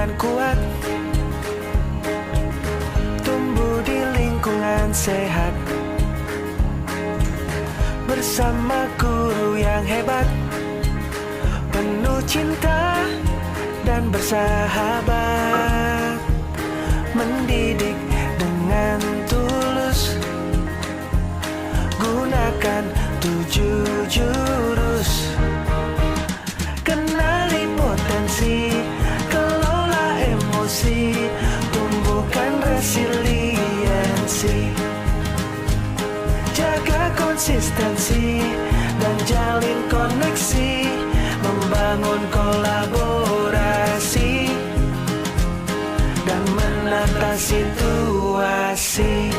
dan kuat, tumbuh di lingkungan sehat, bersama guru yang hebat, penuh cinta dan bersahabat, mendidik dengan tulus, gunakan 7 jurus. Kenali potensi, kelola emosi, tumbuhkan resiliensi, jaga konsistensi dan jalin koneksi, membangun kolaborasi dan menata situasi.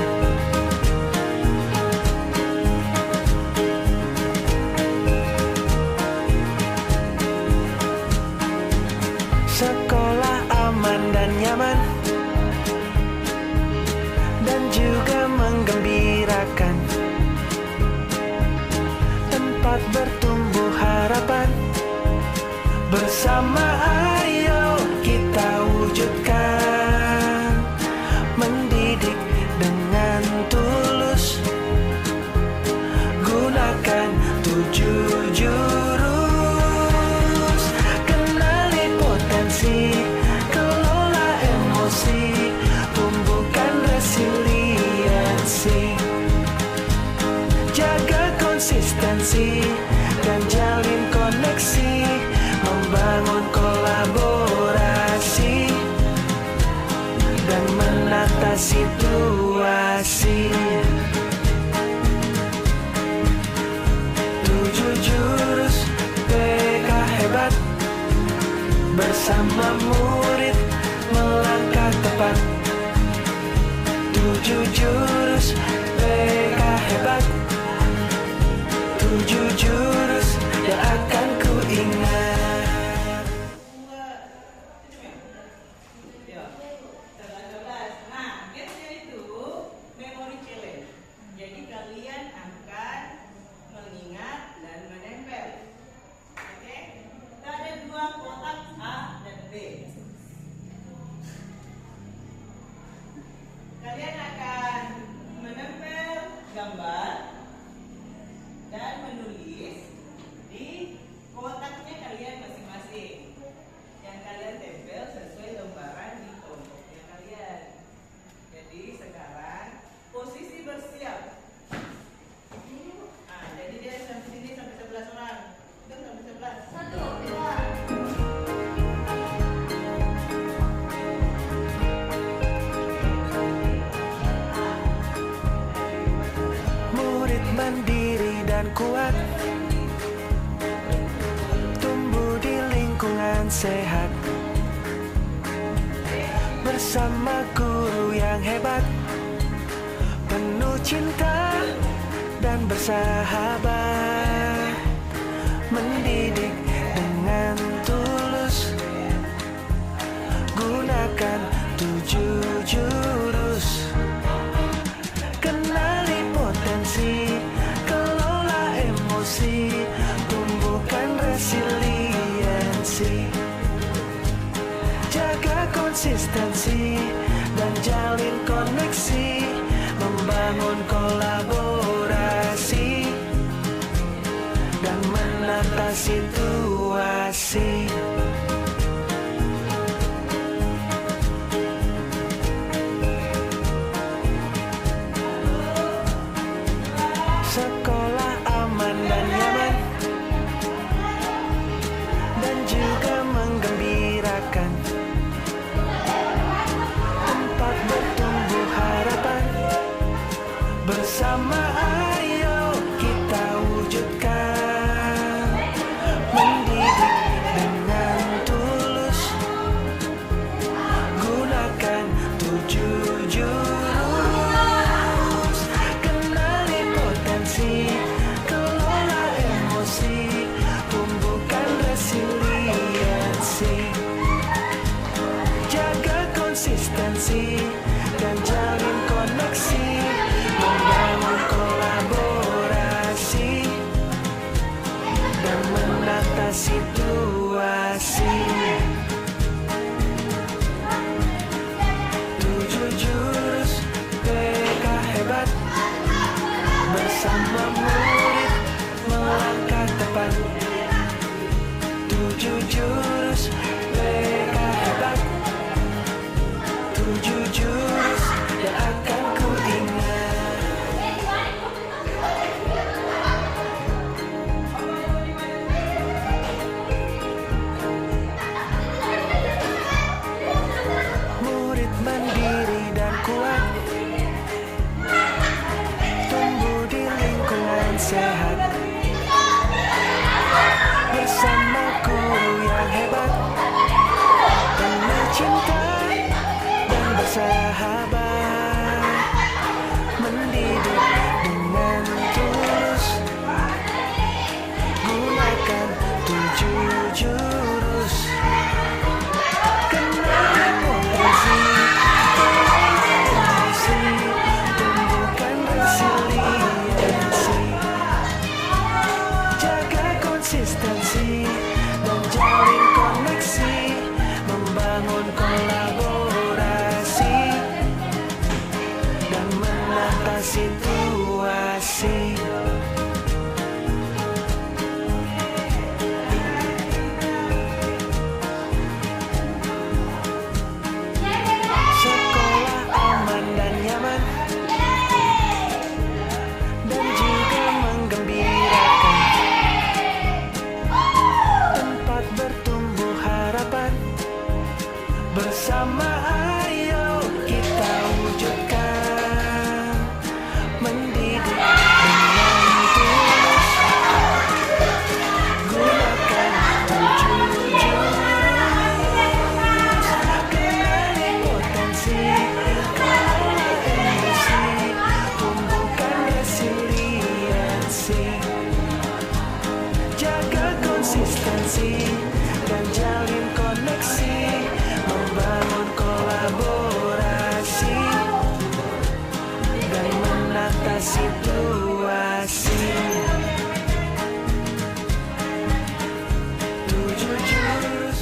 Sekolah aman dan nyaman, dan juga menggembirakan, tempat bertumbuh harapan, bersama ayo kita wujudkan, mendidik dengan tulus, gunakan 7 jurus. Kenali potensi, kelola emosi, tumbuhkan resiliensi, jaga konsistensi dan jalin koneksi, membangun kolaborasi dan menata situasi. 7 jurus PK hebat, bersama murid melangkah tepat. 7 jurus PK hebat, 7 jurus yang akan ku ingat. Nah, guysnya itu memory challenge. Jadi kalian akan mengingat dan menempel. Oke? Kita ada 2 kotak A dan B. Kalian akan menempel gambar dan menulis di kotaknya kalian masing-masing yang kalian tempel sesuai lembaran di kelompoknya kalian. Jadi sekarang posisi bersiap. Nah, jadi dia sampai sini sampai 11 orang. Itu sampai 11. 1, 2. Murid mandiri dan kuat, tumbuh di lingkungan sehat, bersama guru yang hebat, penuh cinta dan bersahabat, mendidik dengan tulus, gunakan 7 jurus. Kenali potensi, kelola emosi, tumbuhkan resiliensi, jaga konsistensi dan jalin koneksi, membangun kolaborasi dan menata situasi. Sekolah aman dan nyaman, dan juga menggembirakan, tempat bertumbuh harapan, bersama ayo kita wujudkan, mendidik dengan sehat bersama guru yang hebat, penuh cinta dan bersahabat, mendidik dengan tulus, gunakan 7 jurus, kenali potensi, emosi, tumbuhkan resiliensi, jaga konsistensi dan jalin koneksi, membangun kolaborasi dan menata situasi. Sekolah aman dan nyaman dan juga menggembirakan, tempat bertumbuh harapan, bersama ayo kita wujudkan, mendidik dengan tulus, gunakan 7 jurus, kenali potensi, kelola emosi, tumbuhkan resiliensi, jaga konsistensi dan jalin koneksi, membangun kolaborasi dan menata situasi. 7 jurus.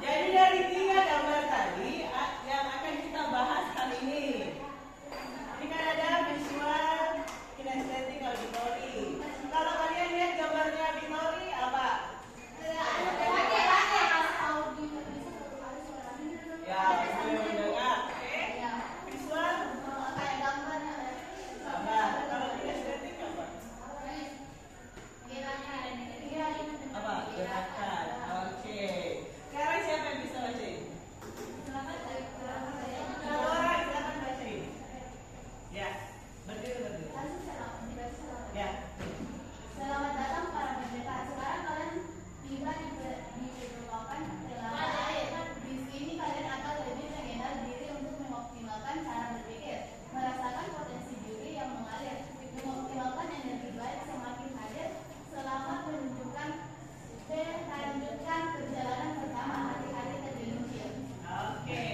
Jadi dari 3 gambar tadi yang akan kita bahas kali ini. Ini kan ada visual, kinestetik, auditori. Kalau kalian lihat gambarnya auditori apa? Ya, visual mendengar. Oke. Visual gambar. Kalau kinestetik apa? Apa? Gerakan. Oke. Sekarang siapa yang bisa baca ini? Satu orang silakan baca ini. Ya, berdiri. Ya. Selamat datang para pendeta. Sekarang kalian tiba di diperlukan telah. Di sini kalian akan lebih mengenal diri untuk mengoptimalkan cara berpikir, merasakan potensi diri yang mengalir, mengoptimalkan energi baik semakin hadir. Selamat menunjukkan perjalanan pertama hati-hati terdiluncir. Oke.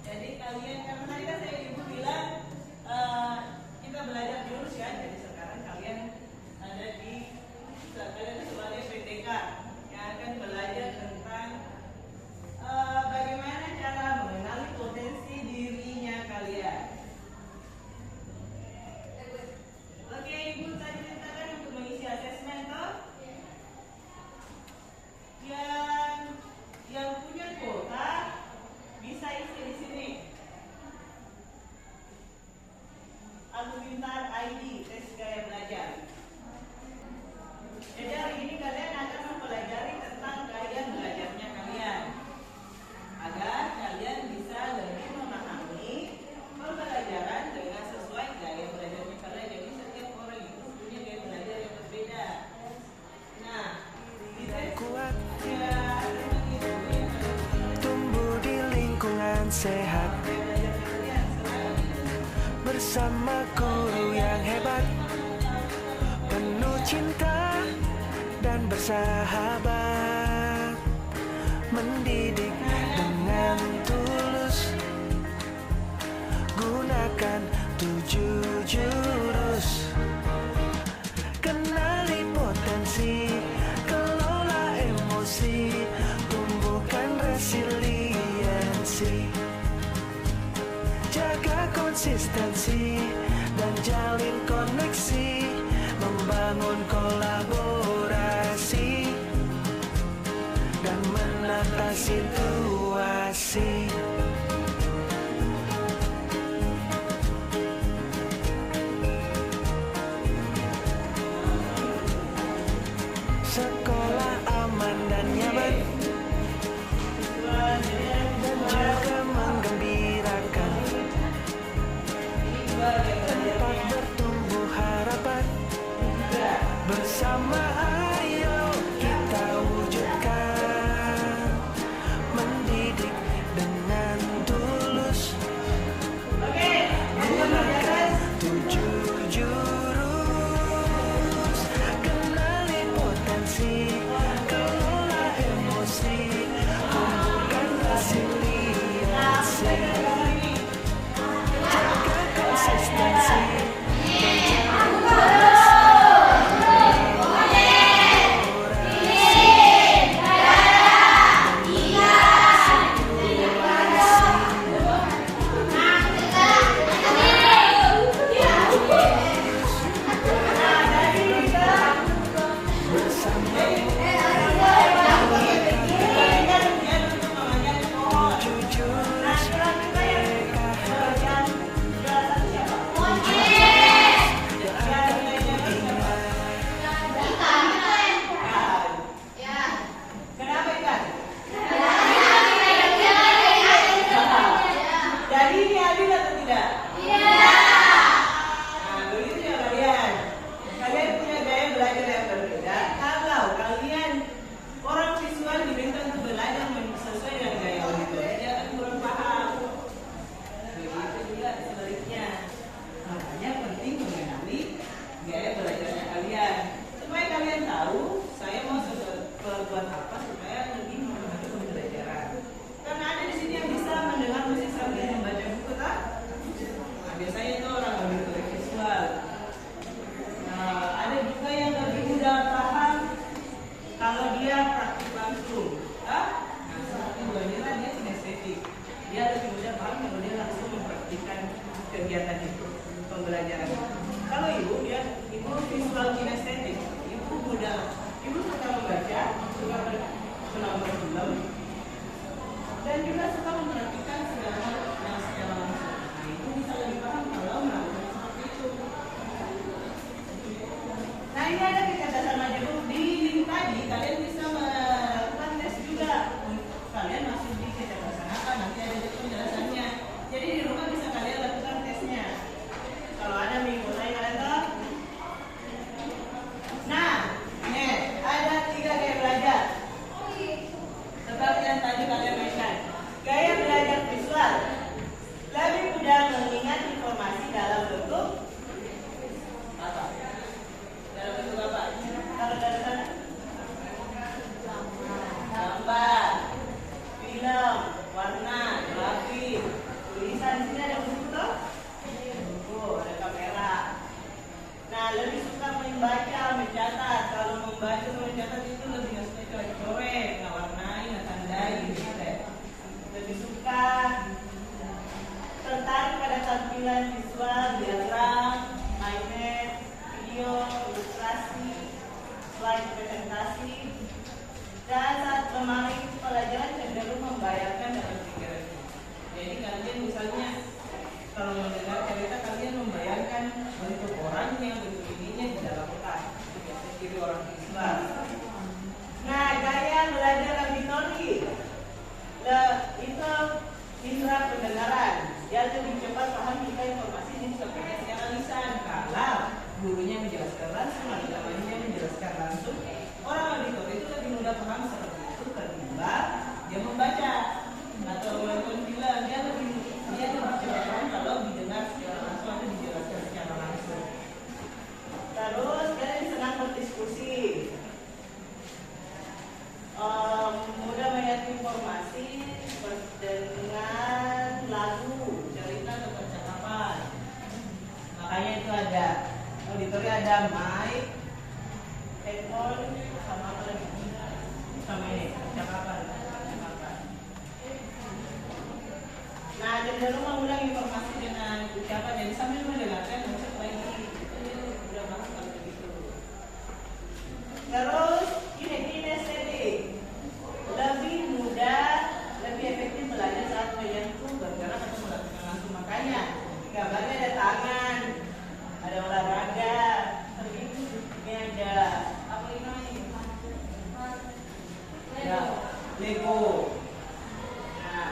Jadi kalian karena tadi kan saya ibu bilang kita belajar jurus ya. Jadi sekarang kalian ada di kalian sebagai PTK yang akan belajar tentang bagaimana cara mengenali potensi dirinya kalian. Oke, ibu tadi ceritakan untuk mengisi asesmen toh. Yang punya kuota bisa isi di sini. Aku Pintar ID tes gaya belajar. Jadi hari ini kalian akan mempelajari tentang gaya belajarnya kalian, agar kalian bisa lebih memahami pembelajaran dengan sesuai gaya belajarnya kalian. Jadi setiap orang itu punya gaya belajar yang berbeda. Nah, di tes Kuat, ya, tumbuh di lingkungan sehat, bersama guru yang hebat, penuh cinta dan bersahabat, mendidik dengan tulus, gunakan 7 jurus, kenali potensi, kelola emosi, tumbuhkan resiliensi, jaga konsistensi dan jalin koneksi, membangun kolaborasi dan menata situasi. praktik langsung. Nah, seperti Bu Anila dia kinestetik. Dia lebih mudah paham kalau dia langsung mempraktikkan kegiatan itu, pembelajaran. Kalau ibu visual kinestetik, ibu suka membaca, suka menonton film, dan juga suka memperhatikan segala hal yang secara langsung. Nah, itu bisa lebih paham kalau melakukan seperti itu. Nah, ini ada kecerdasan majemuk di link tadi. Kalian bisa melakukan tes juga. Kalian masuk di kecerdasan apa? Nanti ada penjelasannya. Jadi di rumah bisa kalian lakukan tesnya. Kalau ada minggu saya kalian tahu. Nah, ada 3 gaya belajar. Seperti yang tadi kalian mainkan. Gaya belajar visual lebih mudah mengingat informasi dalam bentuk apa? Dalam bentuk apa? Kalau dari sana? Gambar, film, warna, grafik, tulisan. Di sini ada buku toh? Buku, ada kamera. Nah, lebih suka membaca, mencatat. Kalau membaca, mencatat itu lebih nggak suka coret-coret, nggak warnai, nggak tandai, gitu deh. Lebih suka tertarik pada tampilan visual, diagram, iPad, video, ilustrasi, slide presentasi, dan saat memahami pelajaran cenderung membayangkan dalam pikirannya. Jadi kalian misalnya kalau mendengar cerita kalian membayangkan bentuk orangnya, bentuk ininya di dalam otak. Jadi orang visual. Nah, gaya belajar auditori itu indera pendengaran. Dia lebih cepat paham jika informasi disampaikan secara lisan. Kalau gurunya menjelaskan langsung atau temannya menjelaskan langsung, orang auditori itu lebih mudah paham seperti itu ketimbang dia membaca atau menonton film. Dia lebih cepat paham kalau didengar secara langsung atau dijelaskan secara langsung. Terus kalian senang berdiskusi, mudah melihat informasi dengan lagu, cerita atau percakapan. Makanya itu ada auditori, ada mic, headphone, sama apa lagi? Sama ini percakapan. Nah, cenderung mengulang informasi dengan ucapan, jadi sambil mendengarkan ucap lagi. Udah banget kalau begitu. Terus ini kinestetik lebih mudah, lebih efektif belajar saat menyentuh, bergerak atau melakukan langsung. Makanya gambarnya ada tangan, ada olahraga, ini ada apa ini namanya? Ya, Lego. Nah,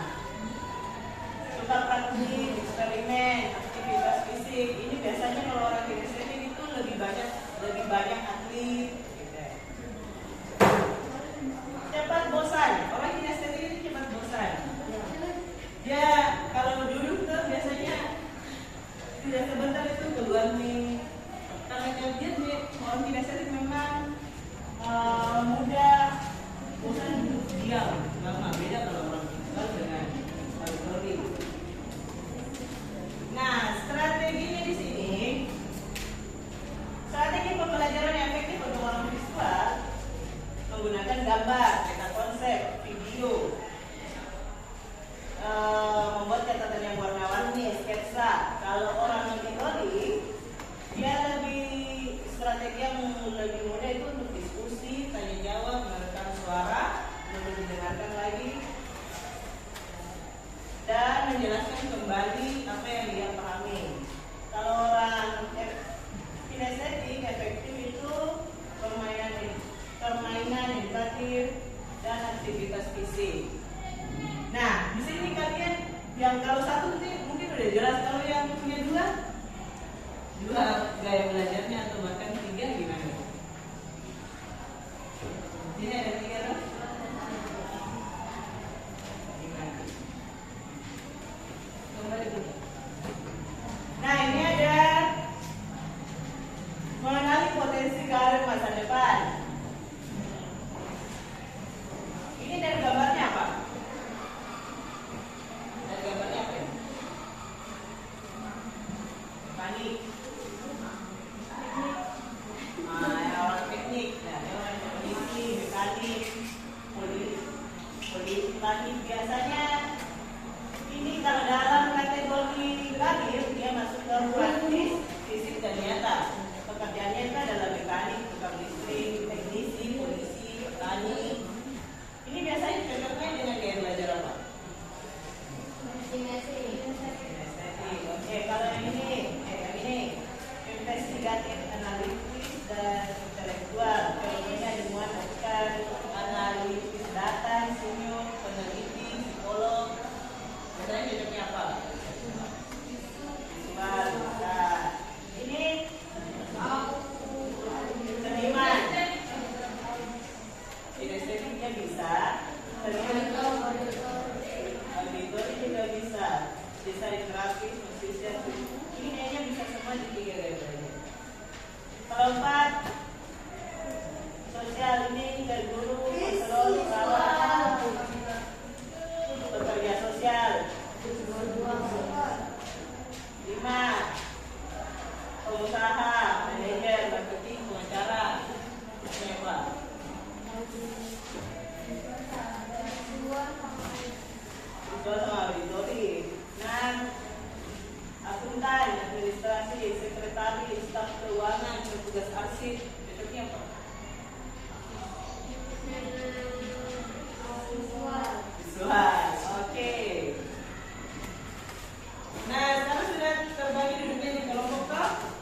suka praktik, eksperimen, aktivitas fisik. Ini biasanya kalau orang kinestetik itu lebih banyak atlet. Cepat bosan. Orang kinestetik itu cepat bosan. Ya, kalau duduk tuh biasanya tidak sebentar itu keluar nih. Karena kalian nih orang kinestetik memang mudah bosan duduk diam lama. Beda kalau orang visual dengan auditori. Nah, strateginya di sini, strategi pembelajaran yang efektif untuk orang visual menggunakan gambar, peta konsep, video, membuat catatan yang warna-warni, sketsa. Kalau orang auditori, dia strategi yang lebih mudah itu untuk diskusi, tanya jawab, merekam suara, lalu didengarkan lagi, dan menjelaskan kembali apa yang dia pahami. Kalau orang kinestetik efektif itu permainan edukatif dan aktivitas fisik. Nah, di sini kalian yang kalau satu mungkin udah jelas, kalau yang punya dua gaya belajarnya atau bahkan 3 gimana? Ini ada 3 loh. Nah, ini ada mengenali potensi karir masa depan. Ini dari gambarnya apa? Dari gambarnya apa ya? Panik. Orang teknik, orang polisi, mekanik. ulangi. Biasanya ini kalau dalam kategori karir dia masuk ke praktis, fisik dan nyata. Pekerjaannya itu adalah mekanik, tukang listrik, teknisi, polisi, petani. Ini biasanya cocoknya dengan gaya belajar apa? Oke, kalau yang ini investigatif, analitis dan intelektual. Contohnya ilmuwan akan analitis data, insinyur, peneliti, psikolog. Biasanya cocoknya apa? Visual. Nah, ini seniman. Kinestetiknya bisa. Auditor juga bisa. Desain grafis, musisi. Ini kayaknya bisa semua di 3 gaya belajar. Kalau 4 sosial ini dari guru, konselor, perawat, pekerja sosial. 5 pengusaha, manajer, marketing, pengacara. Ini apa? Itu sama auditori. 6 akuntan, administrasi, sekretaris, staf keuangan, petugas arsip. Cocoknya apa? Visual. Oke. Nah, sekarang sudah terbagi duduknya di kelompok toh?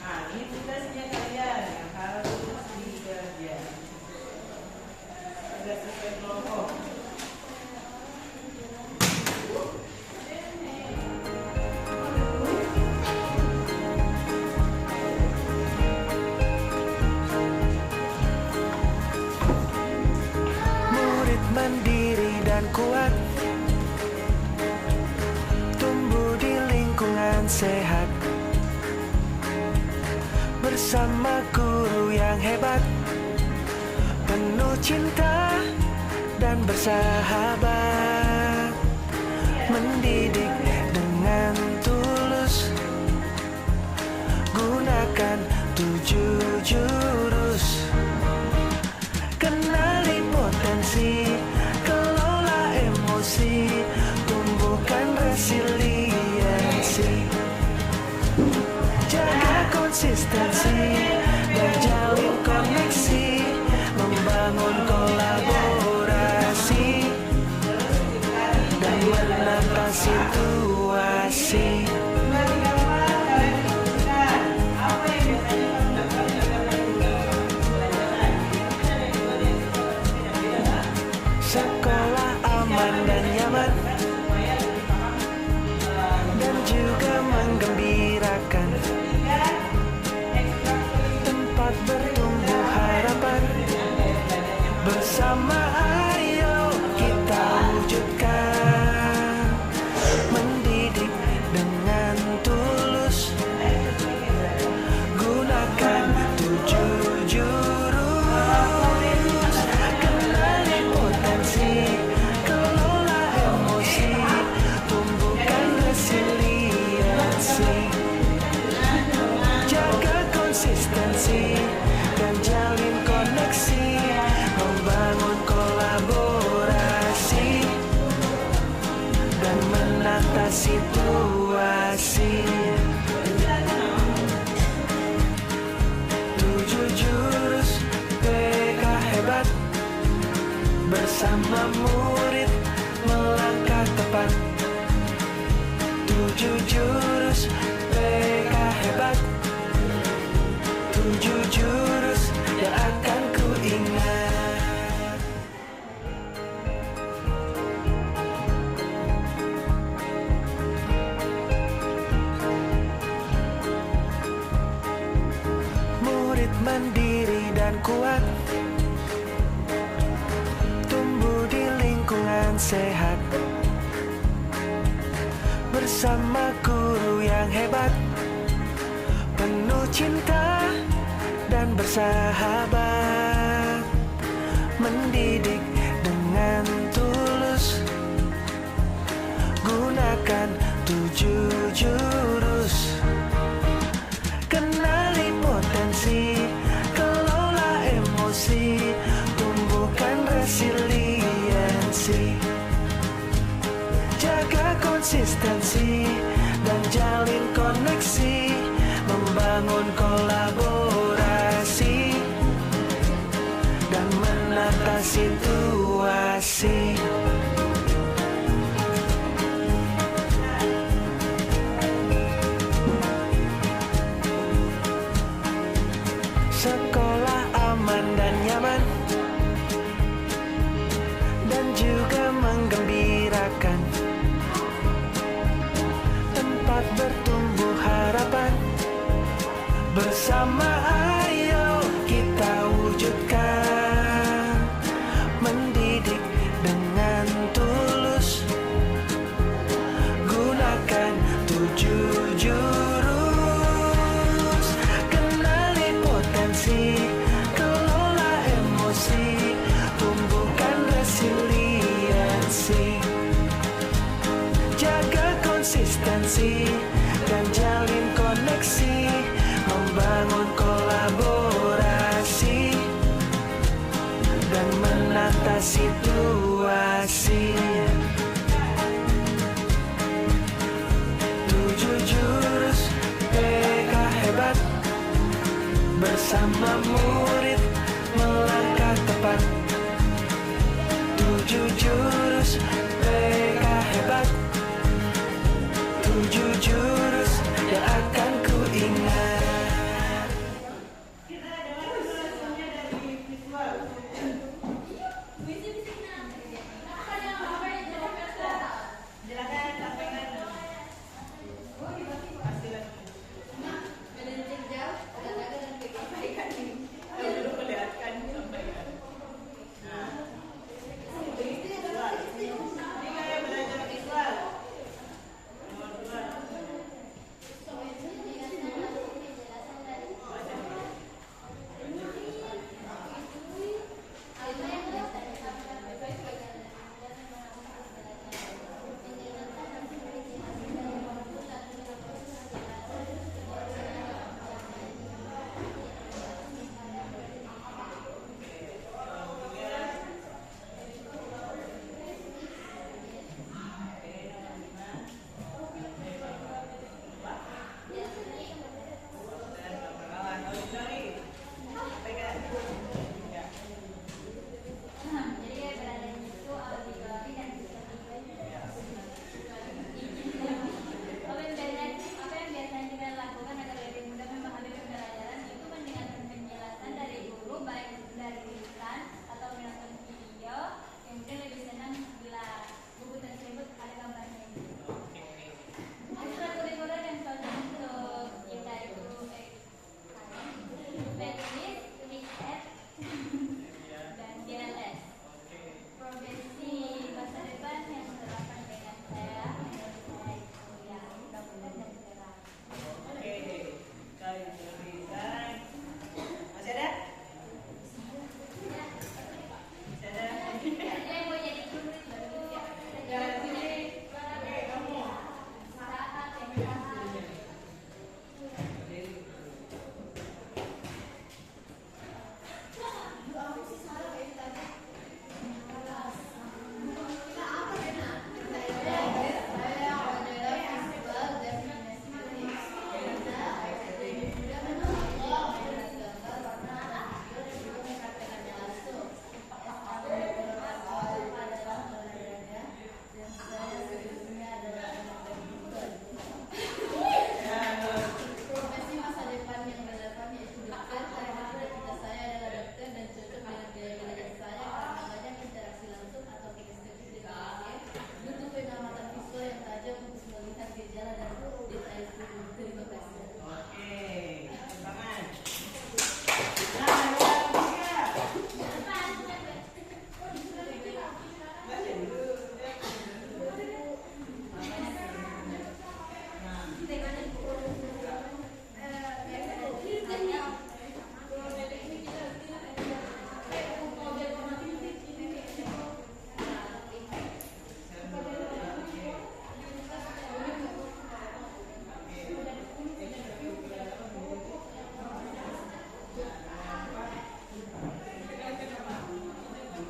Nah, ini tugasnya kalian yang harus dikerjakan. Sudah sesuai kelompok. Mandiri dan kuat, tumbuh di lingkungan sehat, bersama guru yang hebat, penuh cinta dan bersahabat, mendidik dengan tulus, gunakan 7 jurus, kenali potensi, kelola emosi, tumbuhkan resiliensi, jaga konsistensi dan jalin koneksi, membangun kolaborasi dan menata situasi. Sekolah aman dan nyaman dan juga menggembirakan, tempat bertumbuh harapan, bersama ayo kita wujudkan, mendidik dengan tulus, gunakan 7 jurus, kenali potensi, kelola emosi, tumbuhkan resiliensi, jaga konsistensi dan jalin koneksi, membangun kolaborasi dan menata situasi. 7 jurus PK hebat, bersama murid melangkah tepat. 7 jurus PK hebat, 7 jurus yang akan ku ingat. Murid mandiri dan kuat, tumbuh di lingkungan sehat, bersama guru yang hebat, penuh cinta dan bersahabat, mendidik dengan tulus, gunakan 7 jurus, kenali potensi, kelola emosi, tumbuhkan resiliensi, konsistensi dan jalin koneksi, membangun kolaborasi dan menata situasi. Sekolah aman dan nyaman dan juga menggembirakan, tempat bertumbuh harapan. Bersama ayo kita wujudkan, mendidik dengan tulus, gunakan 7 jurus. Kenali potensi, kelola emosi, tumbuhkan resiliensi, jaga konsistensi dan jalin koneksi, membangun kolaborasi dan menata situasi. 7 jurus PK hebat, bersama murid melangkah tepat. 7 jurus PK hebat, 7 jurus yang akan ku ingat. Kita dengar langsungnya dari visual. Silakan sampaikan hasilnya. Kalau dulu perlihatkan sampaikan. Nah, visual. Ini kayak belajar visual. Nomor 2.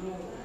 dulu.